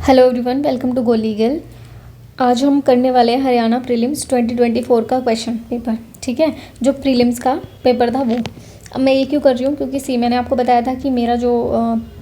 Hello everyone, welcome to Go Legal. आज हम करने वाले हैं हरियाणा प्रीलिम्स 2024 का क्वेश्चन पेपर। ठीक है, जो प्रीलिम्स का पेपर था वो। अब मैं ये क्यों कर रही हूँ, क्योंकि मैंने आपको बताया था कि मेरा जो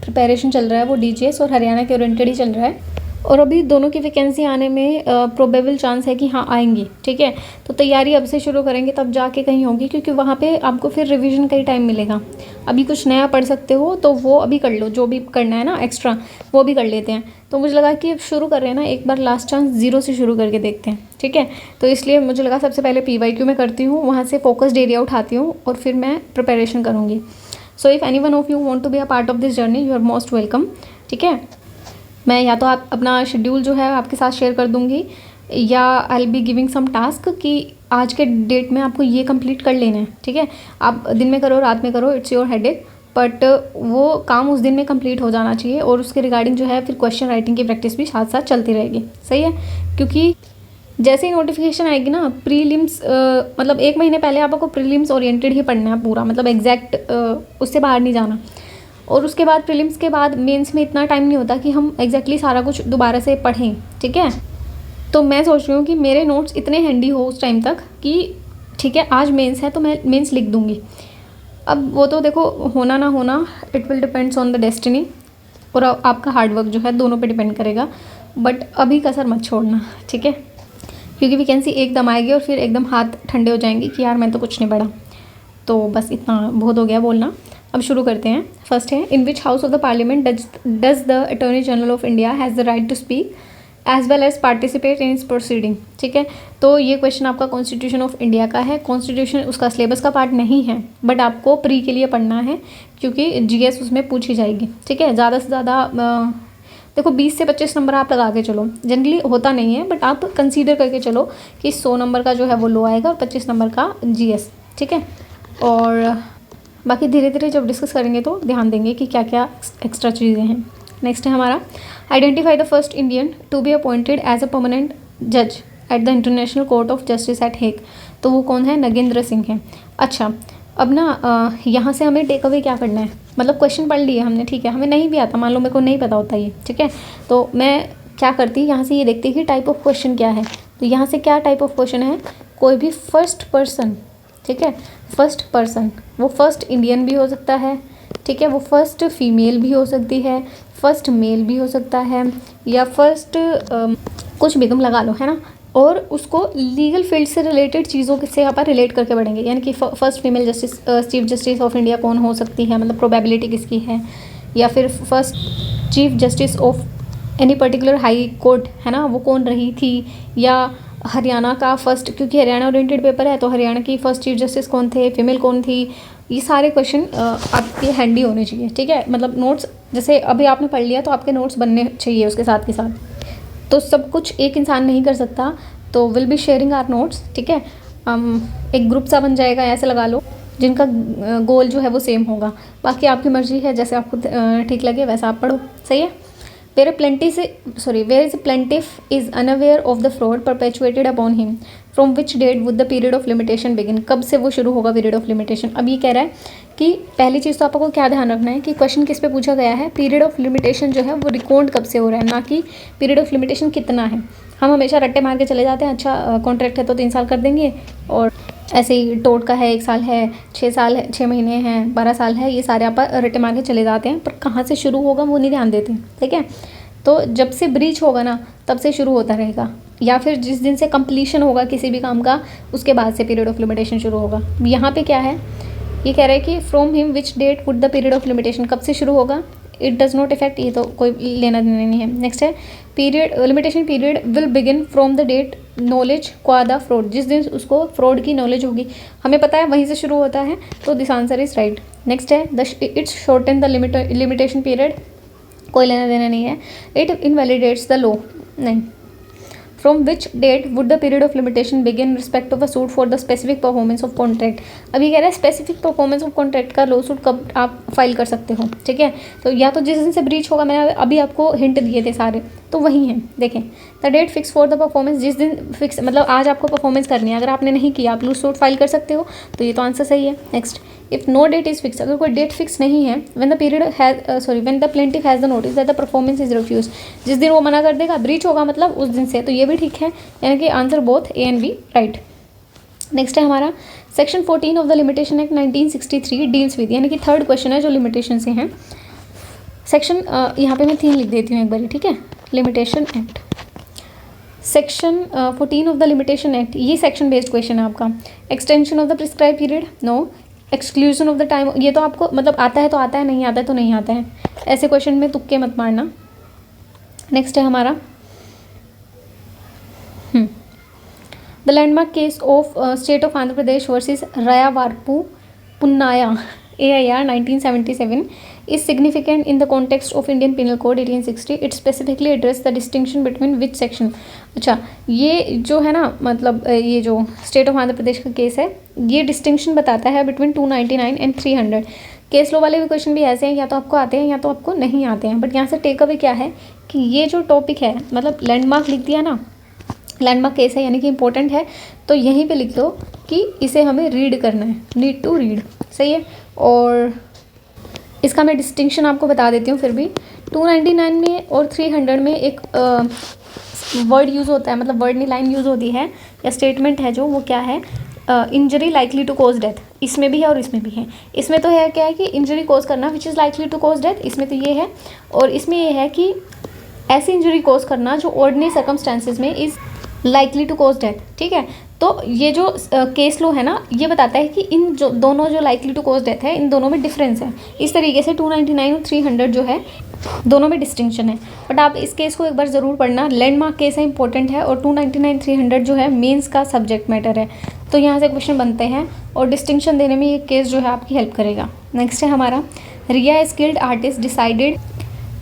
प्रिपरेशन चल रहा है वो डीजीएस और हरियाणा के ओरिएंटेड ही चल रहा है, और अभी दोनों की वैकेंसी आने में प्रोबेबल चांस है कि हाँ आएंगी। ठीक है, तो तैयारी अब से शुरू करेंगे तब जाके कहीं होगी, क्योंकि वहाँ पे आपको फिर रिवीजन का ही टाइम मिलेगा। अभी कुछ नया पढ़ सकते हो तो वो अभी कर लो, जो भी करना है ना एक्स्ट्रा वो भी कर लेते हैं। तो मुझे लगा कि अब शुरू कर रहे हैं ना, एक बार लास्ट चांस ज़ीरो से शुरू करके देखते हैं। ठीक है, तो इसलिए मुझे लगा सबसे पहले पीवाईक्यू में करती हूँ, वहाँ से फोकस्ड एरिया उठाती हूँ और फिर मैं प्रिपरेशन करूँगी। So if any one of you want to be a part of this journey, you are most welcome. ठीक है, मैं या तो आप अपना शेड्यूल जो है आपके साथ शेयर कर दूँगी, या I will be giving some task कि आज के डेट में आपको ये कंप्लीट कर लेना है। ठीक है, आप दिन में करो रात में करो, इट्स योर हेडेक, बट वो काम उस दिन में कंप्लीट हो जाना चाहिए, और उसके रिगार्डिंग जो है फिर क्वेश्चन राइटिंग की प्रैक्टिस भी साथ साथ चलती रहेगी। सही है, क्योंकि जैसे ही नोटिफिकेशन आएगी ना प्रीलिम्स, मतलब एक महीने पहले आपको प्रीलिम्स ओरिएंटेड ही पढ़ना है पूरा, मतलब एग्जैक्ट उससे बाहर नहीं जाना। और उसके बाद प्रीलिम्स के बाद मेंस में इतना टाइम नहीं होता कि हम एग्जैक्टली सारा कुछ दोबारा से पढ़ें। ठीक है, तो मैं सोच रही हूँ कि मेरे नोट्स इतने हैंडी हो उस टाइम तक कि ठीक है आज मेंस है तो मैं मेंस लिख दूँगी। अब वो तो देखो होना ना होना, it will depends on the destiny, और आपका हार्डवर्क जो है दोनों पे डिपेंड करेगा। बट अभी कसर मत छोड़ना। ठीक है, क्योंकि वैकेंसी एकदम आएगी और फिर एकदम हाथ ठंडे हो जाएंगे कि यार मैं तो कुछ नहीं पढ़ा। तो बस इतना बहुत हो गया बोलना, अब शुरू करते हैं। फर्स्ट है, in which house of the parliament does the attorney general of India has the right to speak as well as participate in its proceeding. ठीक है, तो ये क्वेश्चन आपका कॉन्स्टिट्यूशन ऑफ इंडिया का है। कॉन्स्टिट्यूशन उसका सिलेबस का पार्ट नहीं है, बट आपको प्री के लिए पढ़ना है, क्योंकि जीएस उसमें पूछी जाएगी। ठीक है, ज़्यादा से ज़्यादा देखो 20 से 25 नंबर आप लगा के चलो, जनरली होता नहीं है, बट आप कंसीडर करके चलो कि 100 नंबर का जो है वो लो आएगा और 25 नंबर का जीएस। ठीक है, और बाकी धीरे धीरे जब डिस्कस करेंगे तो ध्यान देंगे कि क्या क्या एक्स्ट्रा चीज़ें हैं। नेक्स्ट है हमारा, identify the first Indian to be appointed as a permanent जज at the International Court of Justice at Hague. तो वो कौन है? नगेंद्र सिंह है। अच्छा, अब ना यहाँ से हमें टेक अवे क्या करना है, मतलब क्वेश्चन पढ़ लिए हमने, ठीक है, हमें नहीं भी आता, मान लो मेरे को नहीं पता होता ये, ठीक है, तो मैं क्या करती, यहाँ से ये देखती कि टाइप ऑफ क्वेश्चन क्या है। तो यहाँ से क्या टाइप ऑफ क्वेश्चन है, कोई भी फर्स्ट पर्सन। ठीक है, फर्स्ट पर्सन, वो फर्स्ट इंडियन भी हो सकता है, ठीक है, वो फर्स्ट फीमेल भी हो सकती है, फर्स्ट मेल भी हो सकता है, या फर्स्ट कुछ भी तुम लगा लो, है ना। और उसको लीगल फील्ड से रिलेटेड चीज़ों से यहाँ पर रिलेट करके बढ़ेंगे, यानी कि first female justice chief justice of India कौन हो सकती है, मतलब प्रोबेबिलिटी किसकी है, या फिर first chief justice of any particular high court, है ना, वो कौन रही थी, या हरियाणा का फर्स्ट, क्योंकि हरियाणा ओरिएंटेड पेपर है तो हरियाणा की फर्स्ट चीफ जस्टिस कौन थे, फीमेल कौन थी। ये सारे क्वेश्चन आपके हैंडी होने चाहिए। ठीक है, मतलब नोट्स जैसे अभी आपने पढ़ लिया तो आपके नोट्स बनने चाहिए उसके साथ के साथ। तो सब कुछ एक इंसान नहीं कर सकता, तो will be sharing our notes. ठीक है, एक ग्रुप सा बन जाएगा, ऐसे लगा लो, जिनका गोल जो है वो सेम होगा। बाकी आपकी मर्जी है, जैसे आपको ठीक लगे वैसा आप पढ़ो। सही है। Where is plaintiff is unaware of the fraud perpetuated upon him, from which date would the period of limitation begin? कब से वो शुरू होगा पीरियड ऑफ लिमिटेशन? अब ये कह रहा है कि पहली चीज़ तो आपको क्या ध्यान रखना है कि क्वेश्चन किस पे पूछा गया है, पीरियड ऑफ लिमिटेशन जो है वो रिकॉर्ड कब से हो रहा है, ना कि पीरियड ऑफ लिमिटेशन कितना है। हम हमेशा रट्टे मार के चले जाते हैं, अच्छा कॉन्ट्रैक्ट है तो 3 साल कर देंगे, और ऐसे ही टोट का है 1 साल है, 6 साल है, 6 महीने हैं, 12 साल है, ये सारे आप रट्टे मार के चले जाते हैं, पर कहाँ से शुरू होगा वो नहीं ध्यान देते। ठीक है, तो जब से ब्रीच होगा ना तब से शुरू होता रहेगा, या फिर जिस दिन से कंप्लीशन होगा किसी भी काम का उसके बाद से पीरियड ऑफ लिमिटेशन शुरू होगा। यहाँ पे क्या है, ये कह रहा है कि from him which date would the period of limitation, कब से शुरू होगा, इट डज नॉट इफेक्ट, ये तो कोई लेना देना नहीं है। नेक्स्ट है, period limitation period will begin from the date knowledge qua the fraud, जिस दिन उसको फ्रॉड की नॉलेज होगी, हमें पता है वहीं से शुरू होता है, तो this answer is right. Next है, its shorten the limitation period, कोई लेना देना नहीं है। इट इनवैलिडेट्स द लॉ, नहीं। From which date would the period of limitation begin respect of a suit for the specific performance of contract. अभी कह रहा है स्पेसिफिक परफॉर्मेंस ऑफ कॉन्ट्रैक्ट का लॉ सूट कब आप फाइल कर सकते हो। ठीक है, तो या तो जिस दिन से ब्रीच होगा, मैंने अभी आपको हिंट दिए थे सारे, तो वही हैं। देखें, the date fix for the performance, जिस दिन फिक्स मतलब आज आपको परफॉर्मेंस करनी है, अगर आपने नहीं किया आप लॉ सूट फाइल कर सकते हो, तो ये तो आंसर सही है। Next, if no date is fix, अगर कोई डेट फिक्स नहीं है, when the period has when the plaintiff has the notice that the performance is refuse, जिस दिन वो मना कर देगा ब्रीच होगा मतलब उस दिन से, तो ये भी ठीक है, यानी कि answer both A and B right. Next है हमारा section 14 of the limitation act 1963 deals with, यानी कि थर्ड क्वेश्चन है जो लिमिटेशन से हैं। सेक्शन यहाँ पे मैं 3 लिख देती हूँ एक बार, ठीक है। Limitation act, section 14 of the limitation act, ये सेक्शन बेस्ड क्वेश्चन है आपका। Extension of the prescribe period, no. Exclusion of the time, ये तो आपको मतलब आता है तो आता है, नहीं आता है तो नहीं आता है, ऐसे क्वेश्चन में तुक्के मत मारना। नेक्स्ट है हमारा the landmark case of state of Andhra Pradesh versus Rayavarapu Punnayya AIR 1977 is significant in the context of Indian Penal Code 1860. It specifically address the distinction between which section. अच्छा, ये जो है ना मतलब ये जो स्टेट ऑफ आंध्र प्रदेश का केस है, ये डिस्टिंक्शन बताता है बिटवीन 299 एंड 300। केस लो वाले भी क्वेश्चन भी ऐसे हैं, या तो आपको आते हैं या तो आपको नहीं आते हैं, बट यहाँ से टेक अवे क्या है कि ये जो टॉपिक है, मतलब लैंडमार्क लिख दिया ना, लैंडमार्क केस है यानी कि इंपॉर्टेंट है, तो यहीं पे लिख दो कि इसे हमें रीड करना है, नीड टू रीड, सही है। और इसका मैं डिस्टिंक्शन आपको बता देती हूँ फिर भी। 299 में और 300 में एक वर्ड यूज़ होता है, मतलब वर्ड नहीं लाइन यूज़ होती है या स्टेटमेंट है जो, वो क्या है, injury likely to cause death, इसमें भी है और इसमें भी है। इसमें तो है क्या है कि इंजरी कॉज करना which is likely to cause death, इसमें तो ये है, और इसमें ये है कि ऐसी इंजरी कॉज करना जो ऑर्डिनरी सर्कमस्टांसिस में is likely to cause death, ठीक है। तो ये जो केस लो है ना, ये बताता है कि इन जो दोनों जो लाइकली टू कॉज डेथ है, इन दोनों में डिफरेंस है। इस तरीके से 299 और 300 जो है दोनों में डिस्टिंक्शन है, बट आप इस केस को एक बार ज़रूर पढ़ना, लैंडमार्क केस है, इंपॉर्टेंट है, और 299 300 जो है मेंस का सब्जेक्ट मैटर है, तो यहाँ से क्वेश्चन बनते हैं और डिस्टिंक्शन देने में ये केस जो है आपकी हेल्प करेगा। नेक्स्ट है हमारा Riya skilled artist decided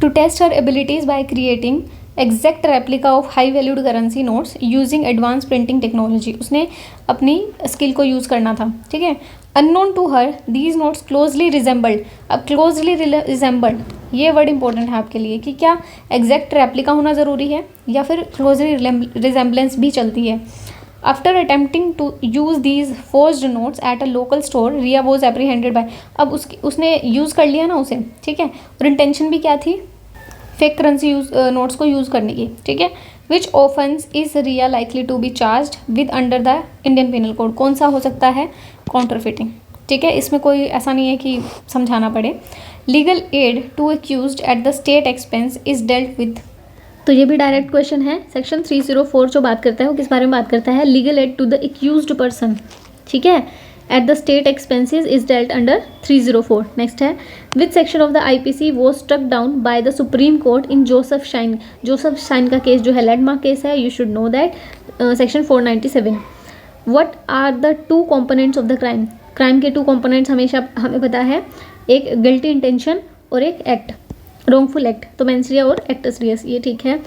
to test her abilities by creating exact replica of high valued currency notes using advance printing technology. उसने अपनी स्किल को यूज़ करना था, ठीक है। Unknown to her these notes closely resembled, अब क्लोजली रिजेंबल्ड ये word important है आपके लिए कि क्या एग्जैक्ट रेप्लिका होना ज़रूरी है या फिर क्लोजली रिजेंबलेंस भी चलती है। After attempting to use these forged notes at a local store Riya was apprehended by, अब उसने यूज़ कर लिया ना उसे, ठीक है, और इंटेंशन भी क्या थी, फेक करेंसी नोट्स को यूज़ करने की, ठीक है। Which offence is really likely to be charged with under the Indian penal code, कौन सा हो सकता है, काउंटरफिटिंग, ठीक है। इसमें कोई ऐसा नहीं है कि समझाना पड़े। Legal aid to accused at the state expense is dealt with, तो ये भी डायरेक्ट क्वेश्चन है। सेक्शन 304 जो बात करता है वो किस बारे में बात करता है, legal aid to the accused person, ठीक है, at the state expenses is dealt under 304। Next है which section of the IPC was struck down by the Supreme Court in Joseph Shine, Joseph Shine का case जो है landmark case है, you should know that, section 497। What are the two components of the crime, crime के two components हमेशा हमें पता है, एक गिल्टी इंटेंशन और एक एक्ट, रॉन्गफुल एक्ट, तो मेंसरिया और एक्टसरियस, ये ठीक है।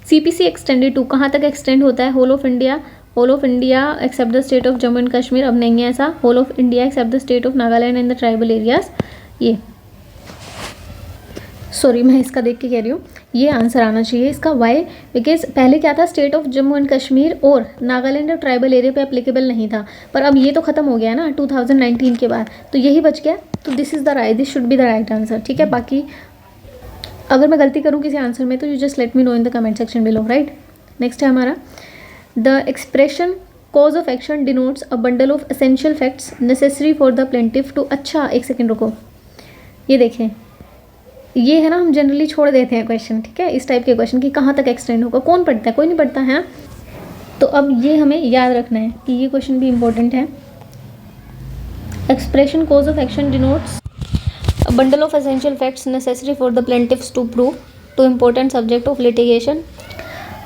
CPC एक्सटेंडेड टू कहाँ तक एक्सटेंड होता है, whole of India, whole of India except the state of Jammu and Kashmir, अब नहीं है ऐसा, whole of India except the state of Nagaland and the tribal areas, ये सॉरी मैं इसका देख के कह रही हूँ, ये आंसर आना चाहिए इसका। वाई, बिकॉज पहले क्या था, state of Jammu and Kashmir और नागालैंड और ट्राइबल एरिया पे एप्लीकेबल नहीं था, पर अब ये तो खत्म हो गया ना 2019 के बाद, तो यही बच गया, तो this is the right, this should be the right answer, ठीक है। बाकी अगर मैं गलती करूँ किसी आंसर में तो you just let me know in the comment section below, right. Next है हमारा the expression cause of action denotes a bundle of essential facts necessary for the plaintiff to, अच्छा एक सेकेंड रुको, ये देखें, ये है ना, हम जनरली छोड़ देते हैं क्वेश्चन, ठीक है, इस टाइप के क्वेश्चन कि कहाँ तक एक्सटेंड होगा, कौन पढ़ता है, कोई नहीं पढ़ता है, तो अब ये हमें याद रखना है कि ये क्वेश्चन भी इंपॉर्टेंट है। Expression cause of action denotes a bundle of essential facts necessary for the plaintiffs to prove to important subject of litigation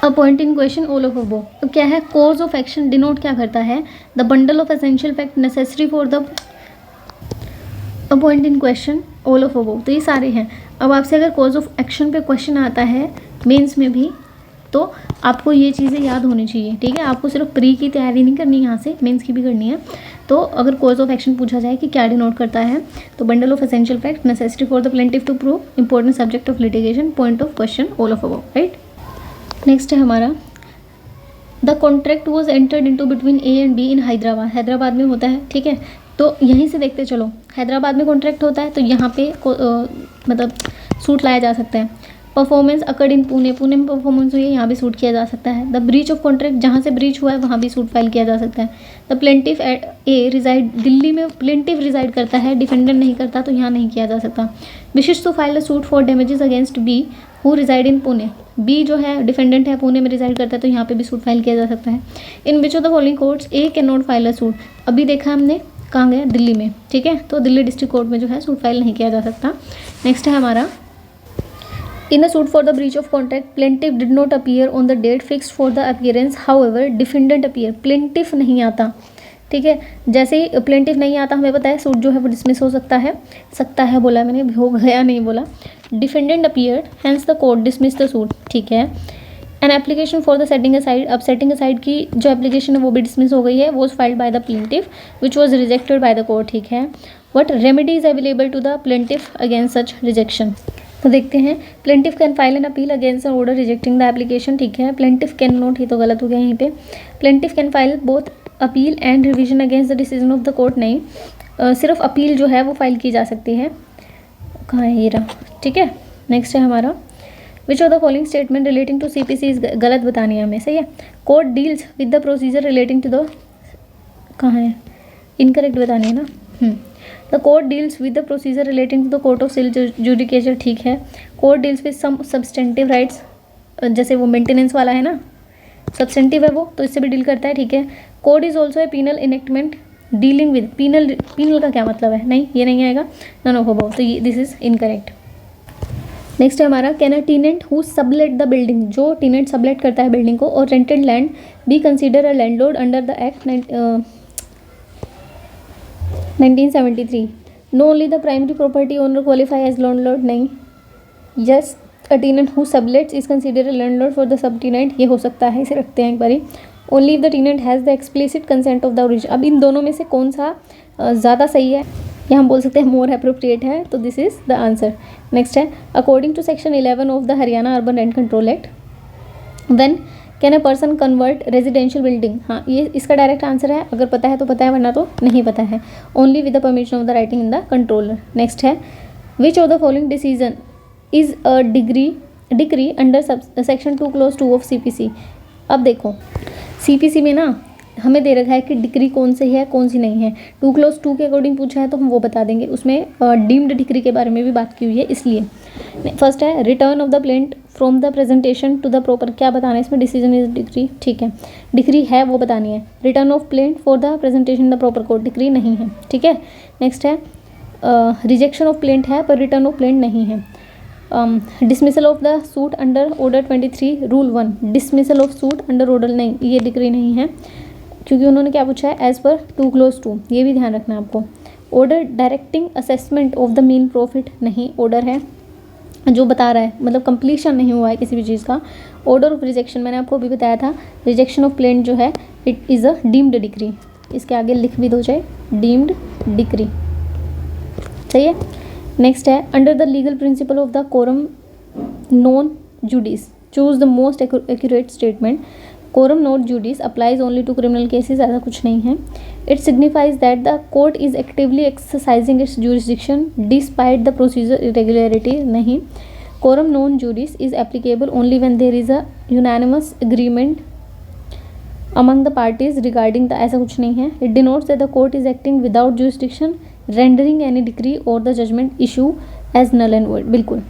a point in question all of above। तो क्या है, cause of action denote क्या करता है, the bundle of essential fact necessary for the a point in question all of above, तो ये सारे हैं। अब आपसे अगर cause of action पे क्वेश्चन आता है मेंस में भी, तो आपको ये चीज़ें याद होनी चाहिए, ठीक है। आपको सिर्फ प्री की तैयारी नहीं करनी, यहाँ से मेंस की भी करनी है। तो अगर कॉज ऑफ एक्शन पूछा जाए कि क्या डिनोट करता है, तो bundle of essential fact necessary for the plaintiff to prove important subject of litigation, point of question all of above, right. Next है हमारा the contract was entered into between A and B in Hyderabad, Hyderabad में होता है, ठीक है। तो यहीं से देखते चलो, हैदराबाद में कॉन्ट्रैक्ट होता है तो यहाँ पे मतलब सूट लाया जा सकता है। Performance occurred in Pune, Pune में परफॉर्मेंस हुई है, यहाँ भी सूट किया जा सकता है। द ब्रीच ऑफ कॉन्ट्रैक्ट, जहाँ से ब्रीच हुआ है वहाँ भी सूट फाइल किया जा सकता है। The plaintiff a reside, Delhi में प्लेंटिफ रिजाइड करता है, डिफेंडेंट नहीं करता, तो यहाँ नहीं किया जा सकता। विशिष्ट to file a suit for damages against B who reside in Pune, B जो है डिफेंडेंट है, पुणे में रिजाइड करता है, तो यहाँ पे भी सूट फाइल किया जा सकता है। In which of the following courts A can not file a suit, अभी देखा हमने कहाँ गया, दिल्ली में, ठीक है, तो दिल्ली डिस्ट्रिक्ट कोर्ट में जो है सूट फाइल नहीं किया जा सकता। नेक्स्ट है हमारा, in a suit for the breach of contract plaintiff did not appear on the date fixed for the appearance, however defendant appear, plaintiff नहीं आता, ठीक है, जैसे ही प्लेंटिफ नहीं आता हमें पता है सूट जो है वो डिसमिस हो सकता है बोला मैंने, हो गया नहीं बोला। Defendant appeared hence the court dismiss the suit, ठीक है। An application for the setting aside, अब सेटिंग असाइड की जो एप्लीकेशन है वो भी डिसमिस हो गई है, was filed by the plaintiff which was rejected by the court, ठीक है। What remedy is available to the plaintiff against such rejection, तो देखते हैं। Plaintiff can file an appeal against an order rejecting the application, ठीक है। Plaintiff can not, ये तो गलत हो गया यहीं पे। Plaintiff can file both appeal and revision against the decision of the court, नहीं, सिर्फ अपील जो है वो फाइल की जा सकती है, कहाँ है ये रहा, ठीक है। नेक्स्ट है हमारा, which of the following statement relating to CPC is, गलत बतानी है हमें, सही है। Court deals with the procedure relating to the, कहाँ है, इनकरेक्ट बतानी है ना, the court deals with the procedure relating to the court of civil judicature, ठीक है। Court deals with some substantive rights, जैसे वो मेंटेनेंस वाला है ना, सब्सटेंटिव है वो, तो इससे भी डील करता है, ठीक है। Court is also a penal enactment dealing with, penal का क्या मतलब है, नहीं ये नहीं आएगा, नन ऑफ अबव, तो ये दिस इज इनकरेक्ट। नेक्स्ट है हमारा, can a tenant who sublet the building, जो टेनेंट सबलेट करता है बिल्डिंग को or rented land be consider a landlord under the act 1973, no only the primary property owner qualify as landlord, नहीं। Yes, a tenant who sublets is consider a landlord for the sub tenant, ये हो सकता है, इसे रखते हैं एक बारी। Only if the tenant has the explicit consent of the origin, अब इन दोनों में से कौन सा ज़्यादा सही है, या हम बोल सकते हैं मोर अप्रोप्रिएट है, तो this is the answer. Next है, according to section 11 of the Haryana urban rent control act, when can a person convert residential building, हाँ ये इसका डायरेक्ट आंसर है, अगर पता है तो पता है, वरना तो नहीं पता है। Only with the permission of the writing in the controller. Next है, which of the following decision is a decree under section 2 clause 2 of CPC. अब देखो सीपीसी में ना हमें दे रखा है कि डिग्री कौन सी है कौन सी नहीं है, 2 क्लोज 2 के अकॉर्डिंग पूछा है तो हम वो बता देंगे, उसमें डीम्ड डिग्री के बारे में भी बात की हुई है, इसलिए। फर्स्ट है, return of the plaint from the presentation to the proper, क्या बताना है इसमें, डिसीजन इज डिग्री, ठीक है, डिग्री है वो बतानी है। Return of plaint for the presentation the proper court, degree नहीं है, ठीक है। नेक्स्ट है, रिजेक्शन ऑफ प्लेंट है पर रिटर्न ऑफ प्लेंट नहीं है। Dismissal of the suit under order 23 rule 1, dismissal of suit under order, नहीं ये डिग्री नहीं है, क्योंकि उन्होंने क्या पूछा है, एज पर 2 क्लोज 2, ये भी ध्यान रखना है आपको। Order directing assessment of the mean profit, नहीं, ऑर्डर है जो बता रहा है, मतलब कंप्लीशन नहीं हुआ है किसी भी चीज़ का। ऑर्डर ऑफ रिजेक्शन मैंने आपको अभी बताया था, रिजेक्शन ऑफ प्लेंट जो है it is a deemed degree, इसके आगे लिख भी दो चाहे, डीम्ड डिग्री, सही है। नेक्स्ट है, under the legal principle of the coram non judice choose the most accurate statement. Coram non judice applies only to criminal cases, ऐसा कुछ नहीं है। It signifies that the court is actively exercising its jurisdiction despite the procedure irregularity, नहीं। Coram non judice is applicable only when there is a unanimous agreement among the parties regarding the, ऐसा कुछ नहीं है। It denotes that the court is acting without jurisdiction rendering any decree or the judgment issue as null and void, बिल्कुल।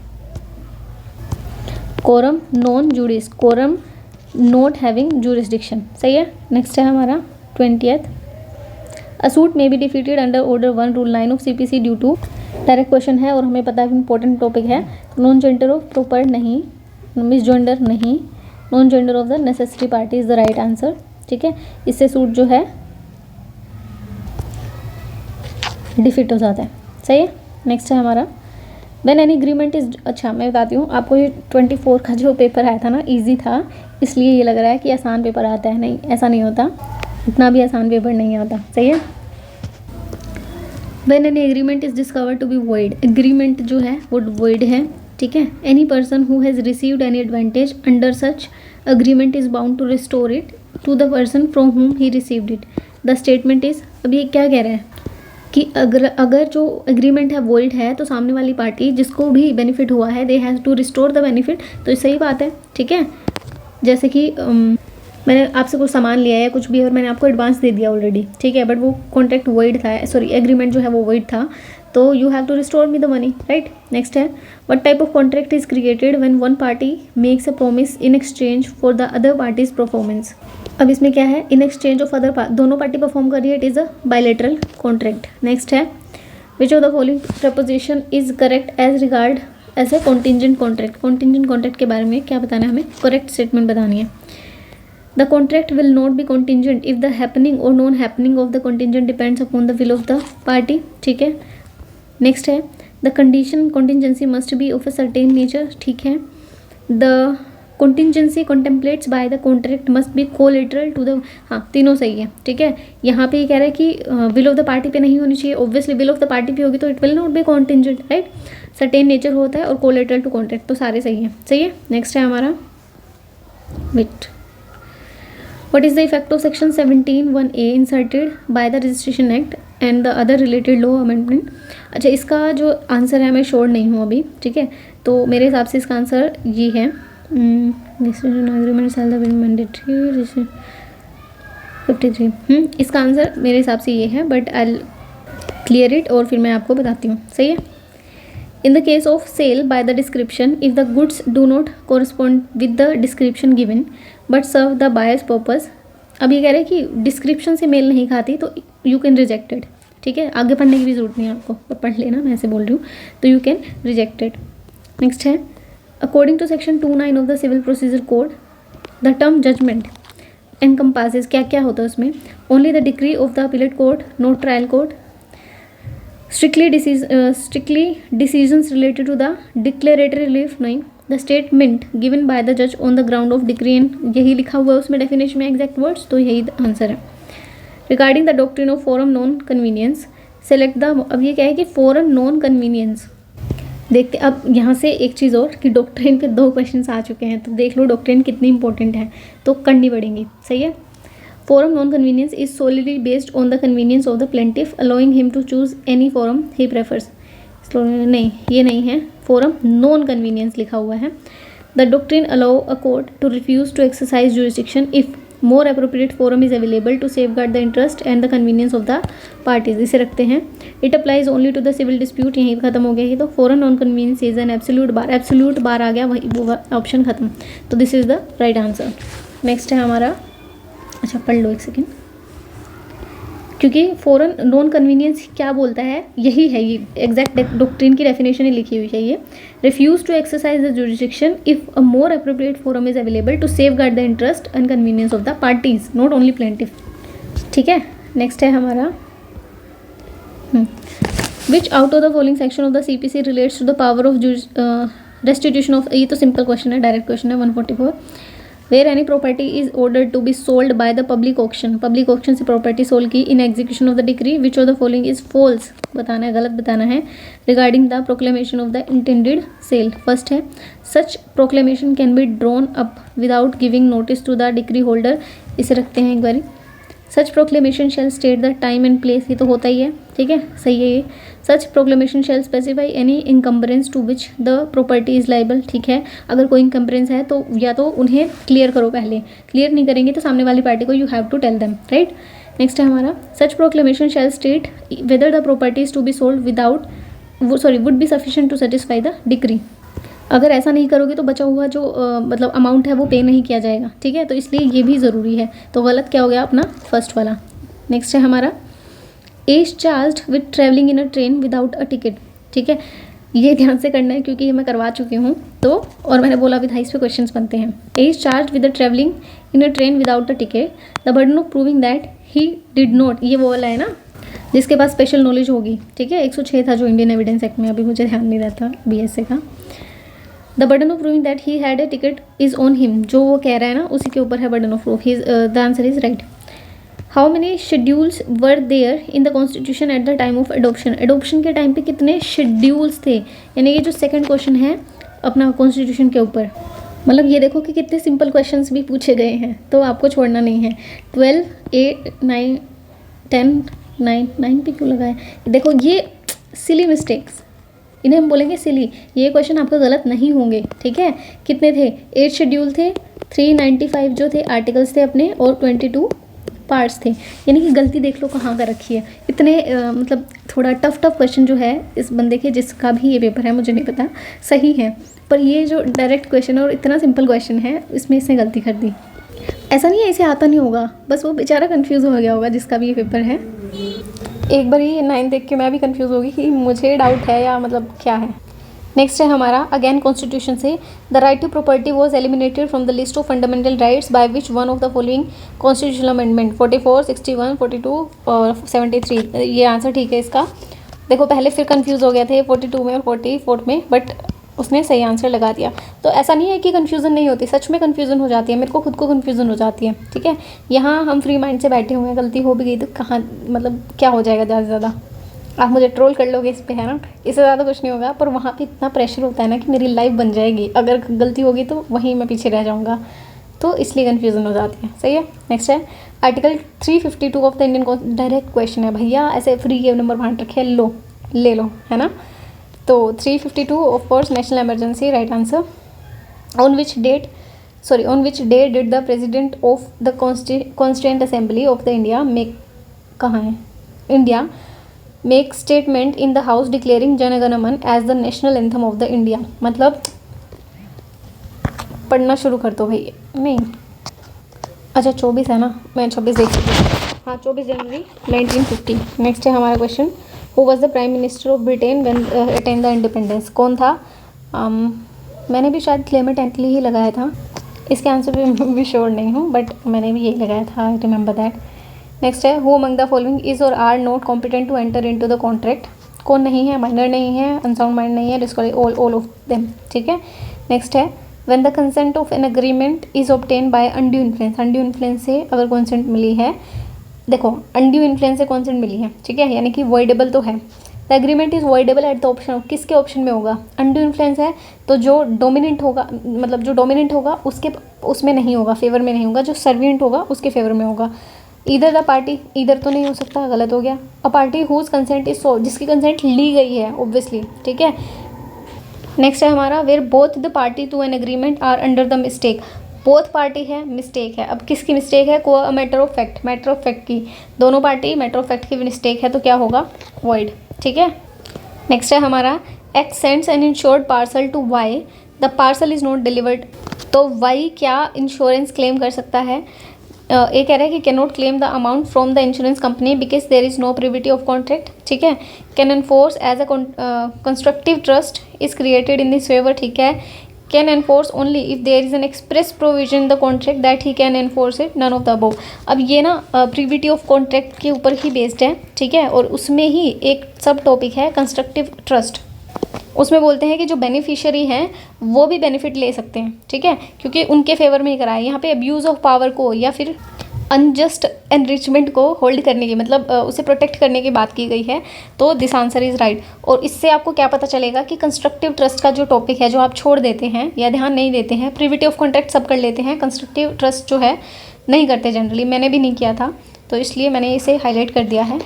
Coram non judice, coram not having jurisdiction, सही है। Next है हमारा 20th, a suit may be defeated under order 1 rule 9 of CPC due to, direct question है और हमें पता है इंपॉर्टेंट टॉपिक है। नॉन जेंडर ऑफ प्रॉपर नहीं, मिस जेंडर नहीं, nonjoinder of the necessary party is the right answer, ठीक है। इससे सूट जो है डिफीट हो जाता है, सही है। नेक्स्ट है हमारा, व्हेन एनी एग्रीमेंट इज, अच्छा मैं बताती हूँ आपको, ये 24 का जो पेपर आया था ना इजी था, इसलिए ये लग रहा है कि आसान पेपर आता है, नहीं ऐसा नहीं होता, इतना भी आसान पेपर नहीं आता, सही है। When any agreement is discovered to be void, agreement जो है वो वॉइड है, ठीक है। Any person who has received any advantage under such agreement is bound to restore it to the person from whom he received it. The statement is, अब ये क्या कह रहा है, कि अगर जो एग्रीमेंट है वॉइड है तो सामने वाली पार्टी जिसको भी बेनिफिट हुआ है they has to restore the benefit. तो सही बात है, ठीक है। जैसे कि मैंने आपसे कुछ सामान लिया है कुछ भी और मैंने आपको एडवांस दे दिया ऑलरेडी, ठीक है, बट वो कॉन्ट्रैक्ट वॉइड था, सॉरी एग्रीमेंट जो है वो वॉइड था, तो you have to restore me the money, right. Next है what type of contract is created when one party makes a promise in exchange for the other party's performance. अब इसमें क्या है, इन एक्सचेंज ऑफ अदर दोनों party perform कर रही है, it is a bilateral contract. Next है which of the following preposition is correct as regard as a contingent contract. Contingent contract के बारे में क्या बताना है हमें, करेक्ट स्टेटमेंट बतानी है। The contract will not be contingent if the happening or non-happening of the contingent depends upon the will of the party, ठीक है। नेक्स्ट है the condition contingency must be of a certain nature, ठीक है। the contingency contemplates by the contract must be collateral to the, हाँ तीनों सही है, ठीक है। यहाँ पे ये कह रहा है कि will of the party पे नहीं होनी चाहिए, obviously will of the party पे होगी तो it will not be contingent, right। certain nature होता है और collateral to contract, तो सारे सही है, सही है। नेक्स्ट है हमारा wait, what is the effect of section 17(1)(a) inserted by the registration act and the other related law amendment। अच्छा, इसका जो आंसर है मैं श्योर नहीं हूँ अभी, ठीक है, तो मेरे हिसाब से इसका आंसर ये है एग्रीमेंट शैल बी मैंडेटरी 53। इसका आंसर मेरे हिसाब से ये है, बट आई क्लियर इट और फिर मैं आपको बताती हूँ, सही है। In the case of sale by the description, if the goods do not correspond with the description given but serve the buyer's purpose, अब ये कह रहे हैं कि डिस्क्रिप्शन से मेल नहीं खाती तो यू कैन रिजेक्ट इट, ठीक है। आगे पढ़ने की भी जरूरत नहीं है आपको, पर पढ़ लेना, मैं ऐसे बोल रही हूँ, तो you can reject it. Next है according to section 29 of the civil procedure code the term judgment encompasses, क्या क्या होता है उसमें, only the decree of the appellate court, not trial court, strictly decisions related to the declaratory relief, नहीं, the statement given by the judge on the ground of decree, and यही लिखा हुआ है उसमें डेफिनेशन में एग्जैक्ट वर्ड्स, तो यही answer है। Regarding the doctrine of forum non convenience select the, अब ये क्या है कि फोरम नॉन कन्वीनियंस, देखते अब यहाँ से एक चीज़ और कि डॉक्ट्रिन के 2 क्वेश्चन आ चुके हैं, तो देख लो डॉक्ट्रिन कितनी इंपॉर्टेंट है, तो करनी पड़ेंगी, सही है। Forum non-convenience is solely based on the convenience of the plaintiff, allowing him to choose any forum he prefers। नहीं, ये नहीं है, forum non-convenience लिखा हुआ है। The doctrine allow a court to refuse to exercise jurisdiction if more appropriate forum is available to safeguard the interest and the convenience of the parties। इसे रखते हैं। It applies only to the civil dispute, यहीं खत्म हो गया ही, तो forum non-convenience is an absolute bar, absolute bar आ गया, वही वो ऑप्शन खत्म, तो this is the right answer. Next है हमारा, अच्छा पढ़ लो एक सेकेंड, क्योंकि फॉरन नॉन कन्वीनियंस क्या बोलता है, यही है, ये एग्जैक्ट डॉक्ट्रिन की डेफिनेशन ही लिखी हुई है, ये refuse to exercise the jurisdiction if a more appropriate forum is available to safeguard the interest and convenience of the parties, not only plaintiff, ठीक है। नेक्स्ट है हमारा which out of the following section of the CPC relates to the power of restitution of, ये तो simple question है, direct question है 144। Where any property is order to be sold by the public auction, public auction से property sold की in execution of the decree, which of the following is false, बताना है, गलत बताना है। Regarding the proclamation of the intended sale, first है such proclamation can be drawn up without giving notice to the decree holder, इसे रखते हैं एक बारी। Such proclamation shall state the time and place, ये तो होता ही है, ठीक है, सही है ये। Such proclamation shall specify any encumbrance to which the property is liable, ठीक है, अगर कोई इनकम्बरेंस है तो या तो उन्हें क्लियर करो, पहले क्लियर नहीं करेंगे तो सामने वाली पार्टी को you have to tell them, right. Next है हमारा such proclamation shall state whether the property is to be sold without, would be sufficient to satisfy the decree, अगर ऐसा नहीं करोगे तो बचा हुआ जो मतलब अमाउंट है वो पे नहीं किया जाएगा, ठीक है, तो इसलिए ये भी ज़रूरी है, तो गलत क्या हो गया अपना फर्स्ट वाला। नेक्स्ट है हमारा as charged with travelling in a train without a ticket, ठीक है, ये ध्यान से करना है क्योंकि ये मैं करवा चुकी हूँ, तो और मैंने बोला विद इस पे क्वेश्चन बनते हैं। As charge with the travelling in a train without a ticket, the burden of proving that he did not, ये वो वाला है ना जिसके पास स्पेशल नॉलेज होगी, ठीक है, 106 था जो इंडियन एविडेंस एक्ट में, अभी मुझे ध्यान नहीं रहता BSA का। The burden of proving that he had a ticket is on him, जो वो कह रहा है ना उसी के ऊपर है burden of proof, the answer is right. How many schedules were there in the constitution at the time of adoption, adoption के टाइम पे कितने शेड्यूल्स थे, यानी ये जो सेकंड क्वेश्चन है अपना कॉन्स्टिट्यूशन के ऊपर, मतलब ये देखो कि कितने सिंपल क्वेश्चंस भी पूछे गए हैं, तो आपको छोड़ना नहीं है। 12, 8, 9, 10, 9 पे क्यों लगाया? देखो ये सिली मिस्टेक्स, इन्हें हम बोलेंगे सिली। ये क्वेश्चन आपका गलत नहीं होंगे, ठीक है। कितने थे? 8 शेड्यूल थे, 395 जो थे आर्टिकल्स थे अपने, और 22 पार्ट्स थे। यानी कि गलती देख लो कहाँ का रखी है। इतने मतलब थोड़ा टफ क्वेश्चन जो है इस बंदे के, जिसका भी ये पेपर है मुझे नहीं पता, सही है, पर ये जो डायरेक्ट क्वेश्चन है और इतना सिंपल क्वेश्चन है, इसमें इसने गलती कर दी। ऐसा नहीं है इसे आता नहीं होगा, बस वो बेचारा कंफ्यूज हो गया होगा जिसका भी ये पेपर है। एक बार ये 9 देख के मैं भी कंफ्यूज हो गई कि मुझे डाउट है या मतलब क्या है। नेक्स्ट है हमारा अगेन कॉन्स्टिट्यूशन से, the right to property was eliminated from the list of fundamental rights by which one of the following constitutional amendment, 44, 61, 42 और 73। ये आंसर ठीक है इसका। देखो पहले फिर कंफ्यूज हो गए थे 42 में और 44 में, बट उसने सही आंसर लगा दिया। तो ऐसा नहीं है कि कन्फ्यूज़न नहीं होती, सच में कन्फ्यूज़न हो जाती है, मेरे को खुद को कन्फ्यूज़न हो जाती है, ठीक है। यहाँ हम फ्री माइंड से बैठे हुए हैं, गलती हो भी गई तो कहाँ मतलब क्या हो जाएगा ज़्यादा से ज़्यादा, आप मुझे ट्रोल कर लोगे इस पे, है ना, इससे ज़्यादा कुछ नहीं होगा। पर वहाँ पे इतना प्रेशर होता है ना कि मेरी लाइफ बन जाएगी, अगर गलती होगी तो वहीं मैं पीछे रह जाऊँगा, तो इसलिए कन्फ्यूज़न हो जाती है। सही है। नेक्स्ट है article 352 of the Indian, direct question है भैया, ऐसे फ्री के नंबर बांट रखे, लो ले लो, है ना। तो 352 of course national emergency, right answer. On which day did the president of the constituent assembly of the India make, कहाँ है, India make statement in the house declaring Jana Gana Mana as the national anthem of the India. मतलब पढ़ना शुरू कर दो भाई, नहीं अच्छा 24 है ना, मैं 26 देख चुकी हूँ, हाँ 24 जनवरी 1950। नेक्स्ट है हमारा question, who was the prime minister of Britain when attain the independence, कौन था? मैंने भी शायद क्लेमेंट एटली ही लगाया था, इसके आंसर भी श्योर नहीं हूँ, बट मैंने भी यही लगाया था, आई रिमेंबर दैट। नेक्स्ट है who among the following is or are not competent to enter into the contract, कौन नहीं है? माइनर नहीं है, अनसाउंड माइंड नहीं है, डिस्क्वालिफाइड ऑल ऑफ देम, ठीक है। नेक्स्ट है when the consent of an agreement is obtain bye undue influence, undue influence से अगर कंसेंट मिली है, देखो अनड्यू इन्फ्लुएंस से कंसेंट मिली है, ठीक है, यानी कि वॉइडेबल तो है। The agreement is voidable at the option of, किसके ऑप्शन में होगा? अनड्यू इन्फ्लुएंस है तो जो डोमिनेंट होगा, मतलब जो डोमिनेंट होगा उसके उसमें नहीं होगा, फेवर में नहीं होगा, जो सर्विएंट होगा उसके फेवर में होगा। इधर द पार्टी, इधर तो नहीं हो सकता, गलत हो गया। A party whose consent is so, जिसकी कंसेंट ली गई है ऑब्वियसली, ठीक है। नेक्स्ट है हमारा where both the party to an agreement are under the mistake, both party है, मिस्टेक है, अब किसकी मिस्टेक है? को matter of fact, matter of fact की, दोनों पार्टी मैटर ऑफ फैक्ट की मिस्टेक है, तो क्या होगा? वॉइड, ठीक है। नेक्स्ट है हमारा X sends an insured parcel to Y, the parcel is not delivered, तो वाई क्या इंश्योरेंस क्लेम कर सकता है? ये कह रहा है कि can not claim the amount from the insurance company because there is no privity of contract, ठीक है। Can enforce as a constructive trust is created in this favour, ठीक है। Can enforce only if there is an express provision the contract that he can enforce it, none of the above. अब ये ना privity of contract के ऊपर ही based है, ठीक है, और उसमें ही एक सब टॉपिक है कंस्ट्रक्टिव ट्रस्ट, उसमें बोलते हैं कि जो बेनिफिशियरी हैं वो भी बेनिफिट ले सकते हैं, ठीक है, क्योंकि उनके फेवर में ही कराया। यहाँ पे अब्यूज़ ऑफ पावर को या फिर अनजस्ट एनरिचमेंट को होल्ड करने की, मतलब उसे प्रोटेक्ट करने की बात की गई है, तो दिस आंसर इज़ राइट। और इससे आपको क्या पता चलेगा कि कंस्ट्रक्टिव ट्रस्ट का जो टॉपिक है, जो आप छोड़ देते हैं या ध्यान नहीं देते हैं, प्रिविटी ऑफ कॉन्ट्रैक्ट सब कर लेते हैं, कंस्ट्रक्टिव ट्रस्ट जो है नहीं करते जनरली, मैंने भी नहीं किया था, तो इसलिए मैंने इसे हाईलाइट कर दिया है।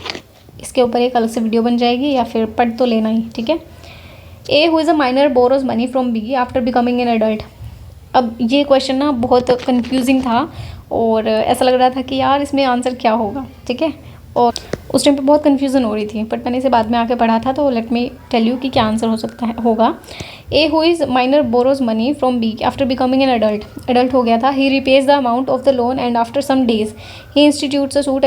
इसके ऊपर एक अलग से वीडियो बन जाएगी या फिर पढ़ तो लेना ही, ठीक है। A who is a minor borrows money from B after becoming an adult, अब ये क्वेश्चन ना बहुत कंफ्यूजिंग था और ऐसा लग रहा था कि यार इसमें आंसर क्या होगा, ठीक है, और उस टाइम पे बहुत कन्फ्यूज़न हो रही थी, बट मैंने इसे बाद में आके पढ़ा था, तो लेट मी टेल यू कि क्या आंसर हो सकता है होगा। A who is minor borrows money from B after becoming an adult हो गया था, he repays the amount of the loan and after some days he institutes a suit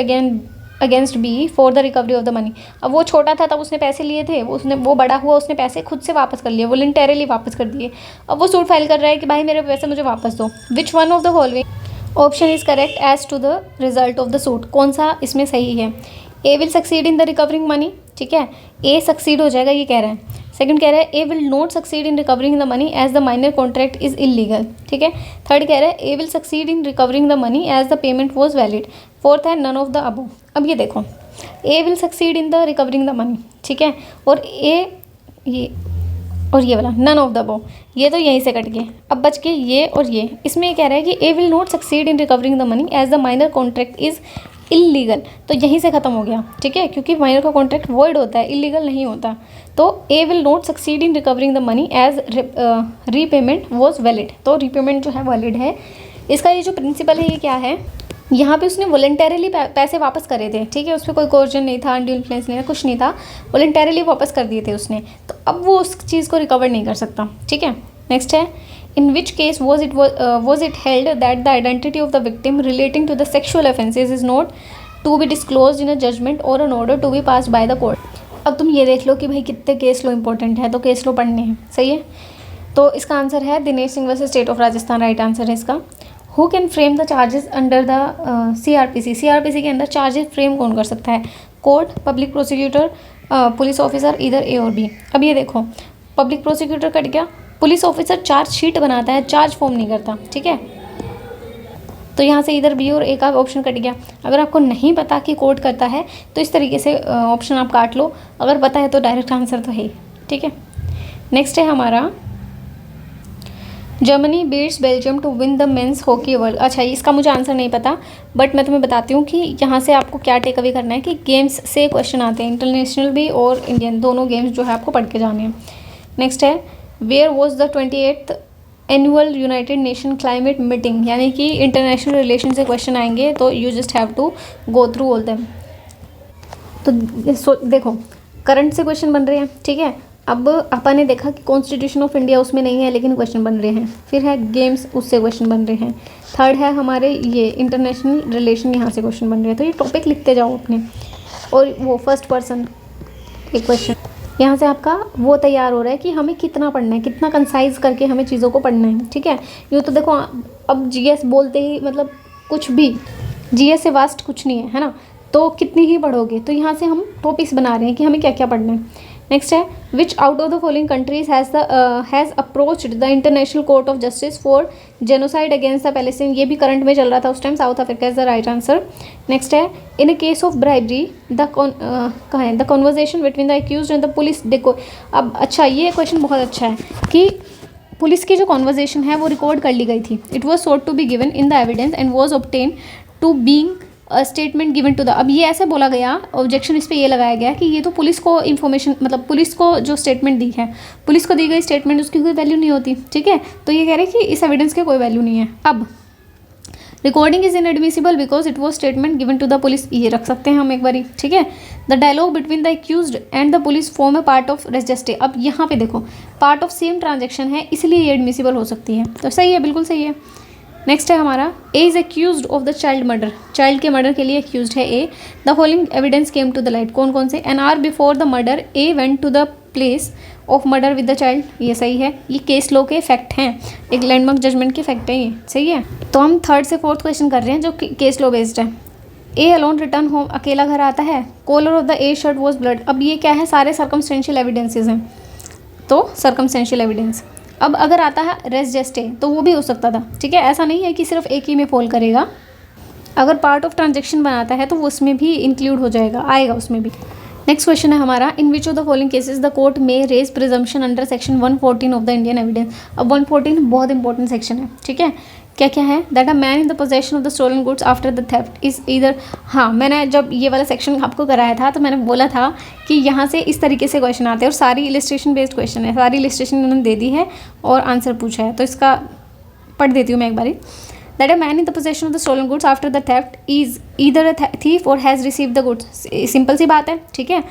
against B for the recovery of the money. अब वो छोटा था तब उसने पैसे लिए थे, वो बड़ा हुआ उसने पैसे खुद से वापस कर लिए, वॉलंटरली वापस कर दिए, अब वो सूट फाइल कर रहा है कि भाई मेरे पैसे मुझे वापस दो। Which one of the following option is correct as to the result of the suit, कौन सा इसमें सही है? A will succeed in the recovering money, ठीक है, ए सक्सीड हो जाएगा ये कह रहा है। सेकंड कह रहा है A will not succeed in recovering the money as the minor contract is illegal, ठीक है। थर्ड कह रहा है A will succeed in recovering the money as the payment was valid. Fourth है नन ऑफ द अबव। अब ये देखो A will succeed in the recovering the money, ठीक है, और ये वाला नन ऑफ द अबव, ये तो यहीं से कट गए, अब बच गए ये और ये। इसमें कह रहा है कि A will not succeed in recovering the money as the minor contract is illegal, तो यहीं से ख़त्म हो गया, ठीक है, क्योंकि माइनर का कॉन्ट्रैक्ट वॉइड होता है, इलीगल नहीं होता। तो A will not succeed in recovering the money as repayment was valid, तो रीपेमेंट जो है वैलिड है। इसका ये जो प्रिंसिपल है ये क्या है, यहाँ पे उसने वॉलंटरीली पैसे वापस करे थे, ठीक है, उस पर कोई कोर्जन नहीं था, अनड्यू इन्फ्लुएंस नहीं था, कुछ नहीं था, वॉलंटरीली वापस कर दिए थे उसने, तो अब वो उस चीज़ को रिकवर नहीं कर सकता, ठीक है। नेक्स्ट है, in which case was it held that the identity of the victim relating to the sexual offences is not to be disclose in a judgment or an order to be pass by the court. अब तुम ये देख लो कि भाई कितने case लो important है, तो case लो पढ़ने हैं, सही है। तो इसका आंसर है Dinesh Singh versus state of Rajasthan, right answer है इसका। Who can frame the charges under the CRPC, CRPC के अंदर चार्जेस फ्रेम कौन कर सकता है, court, public prosecutor, police officer, इधर A और B। अब ये देखो, पब्लिक प्रोसिक्यूटर कट गया, पुलिस ऑफिसर चार्जशीट बनाता है, चार्ज फॉर्म नहीं करता, ठीक है, तो यहाँ से इधर B और A का ऑप्शन कट गया। अगर आपको नहीं पता कि कोर्ट करता है तो इस तरीके से ऑप्शन आप काट लो, अगर पता है तो डायरेक्ट आंसर तो है ही, ठीक है। नेक्स्ट है हमारा, Germany beats Belgium to win the men's hockey world. अच्छा, इसका मुझे आंसर नहीं पता, बट मैं तुम्हें बताती हूँ कि यहाँ से आपको क्या टेक अवे करना है कि गेम्स से क्वेश्चन आते हैं, इंटरनेशनल भी और इंडियन, दोनों गेम्स जो है आपको पढ़ के जाने हैं। नेक्स्ट है, where was the 28th annual United Nation climate meeting, यानी कि इंटरनेशनल रिलेशन से क्वेश्चन आएंगे, तो you just have to go through all them. तो देखो, करंट से क्वेश्चन बन रहे हैं, ठीक है। अब अपन ने देखा कि कॉन्स्टिट्यूशन ऑफ इंडिया उसमें नहीं है, लेकिन क्वेश्चन बन रहे हैं। फिर है गेम्स, उससे क्वेश्चन बन रहे हैं। थर्ड है हमारे ये इंटरनेशनल रिलेशन, यहाँ से क्वेश्चन बन रहे हैं। तो ये टॉपिक लिखते जाओ अपने, और वो फर्स्ट पर्सन एक क्वेश्चन यहाँ से आपका वो तैयार हो रहा है कि हमें कितना पढ़ना है, कितना कंसाइज करके हमें चीज़ों को पढ़ना है, ठीक है। यूँ तो देखो, अब GS बोलते ही मतलब कुछ भी, GS से वास्ट कुछ नहीं है ना, तो कितनी ही पढ़ोगे। तो यहाँ से हम टॉपिक्स बना रहे हैं कि हमें क्या क्या पढ़ना है। नेक्स्ट है, विच out of the following countries has approached the International Court of justice for genocide against the Palestine. ये भी करंट में चल रहा था उस time, south Africa is the right answer. Next है, इन अ केस ऑफ ब्राइबरी कहाँ है, the conversation between the accused and the police. देखो अब, अच्छा ये क्वेश्चन बहुत अच्छा है कि पुलिस की जो कॉन्वर्जेशन है वो रिकॉर्ड कर ली गई थी। It was sought to be given in the evidence and was obtain to being statement given to the. अब ये ऐसे बोला गया, ऑब्जेक्शन इस पे ये लगाया गया कि ये तो पुलिस को इन्फॉर्मेशन, मतलब पुलिस को जो स्टेटमेंट दी है, पुलिस को दी गई स्टेटमेंट, उसकी कोई वैल्यू नहीं होती, ठीक है। तो ये कह रहे हैं कि इस एविडेंस की कोई वैल्यू नहीं है। अब recording is inadmissible because it was statement given to the police, ये रख सकते हैं हम एक बारी, ठीक है। The dialogue between the accused and the police form a part of res gestae. अब यहाँ पे देखो, पार्ट ऑफ सेम ट्रांजेक्शन है, इसलिए ये एडमिसिबल हो सकती है, तो सही है, बिल्कुल सही है। नेक्स्ट है हमारा, A is accused of the child murder, child के मर्डर के लिए एक्यूज्ड है A. The following evidence came to the light, कौन कौन से, an hour before the murder A went to the place of murder with the child, ये सही है। ये केस लॉ के फैक्ट हैं, एक लैंडमार्क जजमेंट के फैक्ट है, ये सही है। तो हम थर्ड से फोर्थ क्वेश्चन कर रहे हैं जो केस लॉ बेस्ड है। ए अलोन रिटर्न होम, अकेला घर आता है। Collar of the a shirt was blood. अब ये क्या है, सारे सर्कमस्टेंशियल एविडेंसेज हैं, तो सर्कमस्टेंशियल एविडेंस। अब अगर आता है रेस जेस्टे, तो वो भी हो सकता था, ठीक है, ऐसा नहीं है कि सिर्फ एक ही में फॉल करेगा। अगर पार्ट ऑफ ट्रांजेक्शन बनाता है तो वो उसमें भी इंक्लूड हो जाएगा, आएगा उसमें भी। नेक्स्ट क्वेश्चन है हमारा, in which of the following cases the court may raise presumption under section 114 of the Indian evidence. अब 114 बहुत इंपॉर्टेंट सेक्शन है, ठीक है। क्या क्या है, that a man in the possession of the stolen goods after the theft is either. हाँ, मैंने जब ये वाला सेक्शन आपको कराया था तो मैंने बोला था कि यहाँ से इस तरीके से क्वेश्चन आते हैं, और सारी इलिस्ट्रेशन बेस्ड क्वेश्चन है, सारी इलिस्ट्रेशन उन्होंने दे दी है और आंसर पूछा है, तो इसका पढ़ देती हूँ मैं एक बारी। That a man in the possession of the stolen goods after the theft is either a thief or has receive the goods. Simple सी बात है, ठीक है।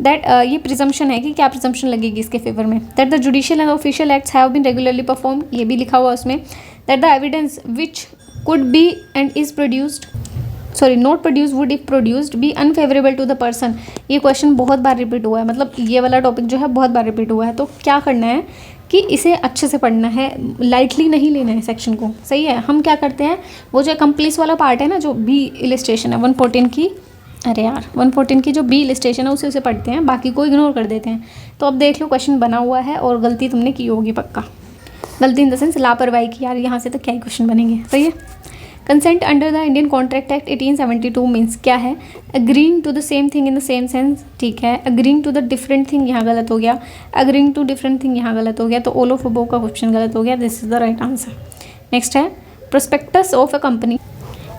दैट ये प्रिजम्पशन है कि क्या प्रिजम्पशन लगेगी इसके फेवर में। That the judicial and official acts have been regularly perform, ये भी लिखा हुआ उसमें। That the evidence which could be and is produced, sorry not produce would if produced be unfavourable to the person. ये question बहुत बार repeat हुआ है, मतलब ये वाला टॉपिक जो है बहुत बार रिपीट हुआ है। तो क्या करना है कि इसे अच्छे से पढ़ना है, लाइटली नहीं लेना है सेक्शन को, सही है। हम क्या करते हैं, वो जो कंप्लीस वाला पार्ट है ना, जो बी इलिस्ट्रेशन है 114 की, अरे यार 114 की जो बी इलिस्ट्रेशन है उसे पढ़ते हैं, बाकी को इग्नोर कर देते हैं। तो अब देख लो क्वेश्चन बना हुआ है और गलती तुमने की होगी पक्का, गलती इन द सेंस लापरवाही की, यार यहाँ से तो क्या ही क्वेश्चन बनेंगे, सही है। Consent under the Indian contract act 1872 means क्या है, agreeing to the same thing in the same sense, ठीक है। Agreeing to the different thing यहाँ गलत हो गया, अग्रीइंग टू डिफरेंट थिंग यहाँ गलत हो गया, तो ऑल ऑफ अबव का क्वेश्चन गलत हो गया, this is the right answer. Next है, prospectus of a company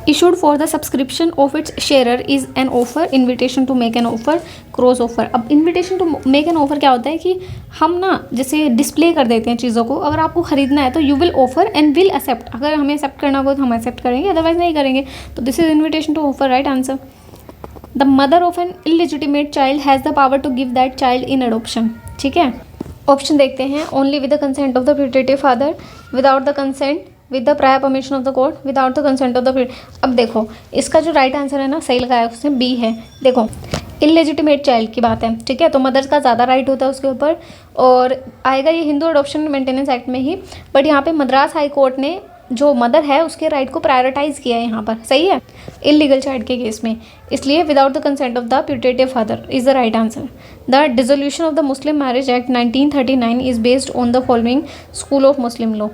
issued for the subscription of its sharer is an offer, invitation to make an offer, cross offer। अब invitation to make an offer क्या होता है कि हम ना जैसे display कर देते हैं चीज़ों को, अगर आपको ख़रीदना है तो you will offer and will accept, अगर हमें एक्सेप्ट करना होगा तो हम एक्सेप्ट करेंगे, अदरवाइज नहीं करेंगे। तो this is invitation to offer, right answer. The mother of an illegitimate child has the power to give that child in adoption, ठीक है। ऑप्शन देखते हैं, only with the consent of the putative father, without the consent, with the prior permission of the court, without the consent of the. अब देखो इसका जो right answer है ना, सही लगाया उसने, बी है। देखो इलेजिटिमेट चाइल्ड की बात है, ठीक है, तो मदर का ज़्यादा राइट होता है उसके ऊपर, और आएगा ये हिंदू अडॉप्शन मेंटेनेंस एक्ट में ही। बट यहाँ पे मद्रास हाई कोर्ट ने जो मदर है उसके राइट को प्रायोरिटाइज किया है यहाँ पर, सही है, इलीगल चाइल्ड के केस में, इसलिए without the consent of the putative father is the right answer. The dissolution of the Muslim marriage act 1939 is based on the following school of Muslim law.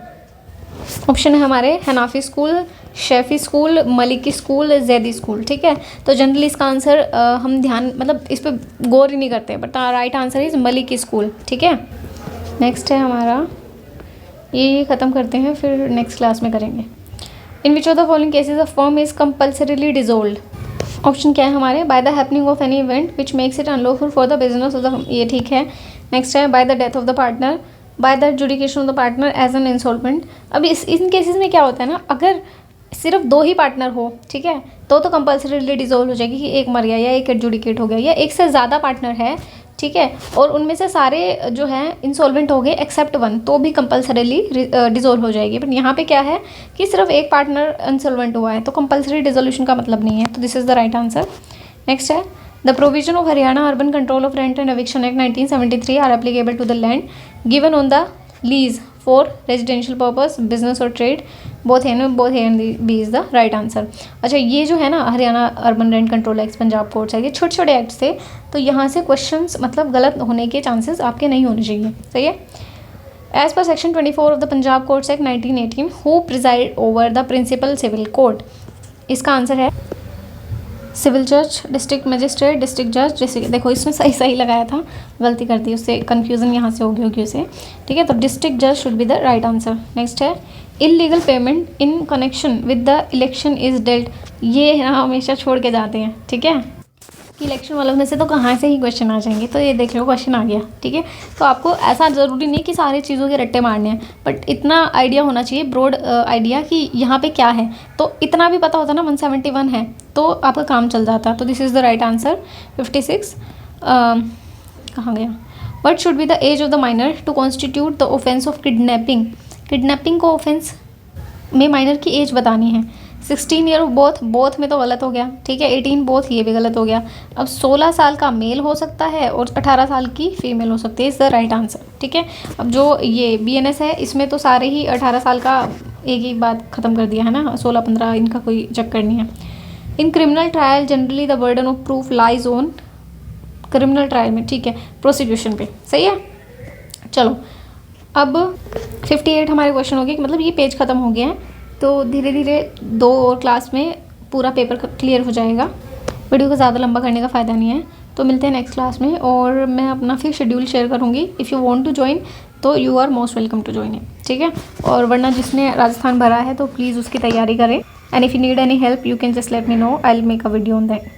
Option है हमारे Hanafi school, Shafi school, Maliki school, Zaidi school, ठीक है। तो generally इसका answer हम ध्यान मतलब इस पर गौर ही नहीं करते, but right answer is Maliki school, ठीक है। नेक्स्ट है हमारा, ये ख़त्म करते हैं फिर नेक्स्ट क्लास में करेंगे। In which of the following cases of firm is compulsorily dissolve. Option क्या है हमारे, by the happening of any event which makes it unlawful for the business of the, ये ठीक है। नेक्स्ट है by the death of the partner, by the adjudication of the partner as an insolvent. अब in cases में क्या होता है ना, अगर सिर्फ 2 ही पार्टनर हो, ठीक है, तो कंपल्सरीली डिजोल्व हो जाएगी कि एक मर गया या एक एडजुडिकेट हो गया, या एक से ज़्यादा पार्टनर है, ठीक है, और उनमें से सारे जो हैं इंसॉल्वेंट हो गए एक्सेप्ट 1, तो भी कंपल्सरीली डिजोल्व हो जाएगी। बट यहाँ पे क्या है कि सिर्फ एक पार्टनर इंसॉल्वेंट हुआ है, तो कंपल्सरी डिसोल्यूशन का मतलब नहीं है, तो this is the right answer. Next है the provision of Haryana urban control of rent and eviction act 1973 are applicable to the land given on the lease for residential purpose, business और trade, both A and B is the right answer. अच्छा, ये जो है ना Haryana urban rent control act, Punjab court से, ये छोटे छोटे एक्ट थे, तो यहाँ से क्वेश्चंस मतलब गलत होने के चांसेस आपके नहीं होने चाहिए, सही है। As per section 24 of the Punjab courts act 1918 who preside over the principal civil court, इसका आंसर है सिविल जज, डिस्ट्रिक्ट मजिस्ट्रेट, डिस्ट्रिक्ट जज, डिस्ट्रिक्ट, देखो इसमें सही लगाया था, गलती कर दी, उससे कन्फ्यूज़न यहाँ से होगी उसे, ठीक है, तो डिस्ट्रिक्ट जज should be the right answer. Next है illegal payment in connection with the election is dealt, ये हमेशा छोड़ के जाते हैं, ठीक है, कि इलेक्शन वालों में से तो कहाँ से ही क्वेश्चन आ जाएंगे, तो ये देख लो क्वेश्चन आ गया, ठीक है। तो आपको ऐसा ज़रूरी नहीं कि सारी चीज़ों के रट्टे मारने हैं, बट इतना आइडिया होना चाहिए, ब्रॉड आइडिया कि यहाँ पे क्या है, तो इतना भी पता होता ना 171 है तो आपका काम चल जाता। तो this is the right answer. 56 कहाँ गया, what should be the age of the minor to constitute the offence of kidnapping, kidnapping को ऑफेंस में माइनर की एज बतानी है। 16 ईयर बोथ में तो गलत हो गया, ठीक है, 18 बोथ, ये भी गलत हो गया। अब 16 साल का मेल हो सकता है और 18 साल की फीमेल हो सकती है, इज़ द राइट आंसर, ठीक है। अब जो ये BNS है इसमें तो सारे ही 18 साल का एक ही बात ख़त्म कर दिया है ना, 16-15 इनका कोई चक्कर नहीं है। In criminal trial generally the burden of proof lies on, criminal trial में, ठीक है, प्रोसिक्यूशन पे, सही है। चलो अब 58 हमारे क्वेश्चन हो गए, मतलब ये पेज ख़त्म हो गया है, तो धीरे धीरे 2 और क्लास में पूरा पेपर क्लियर हो जाएगा। वीडियो को ज़्यादा लंबा करने का फ़ायदा नहीं है, तो मिलते हैं नेक्स्ट क्लास में, और मैं अपना फिर शेड्यूल शेयर करूँगी। If you want to join तो you are most welcome to join it, ठीक है। और वरना जिसने राजस्थान भरा है तो प्लीज़ उसकी तैयारी करें, and if you need any help you can just let me no, I will make a video on that.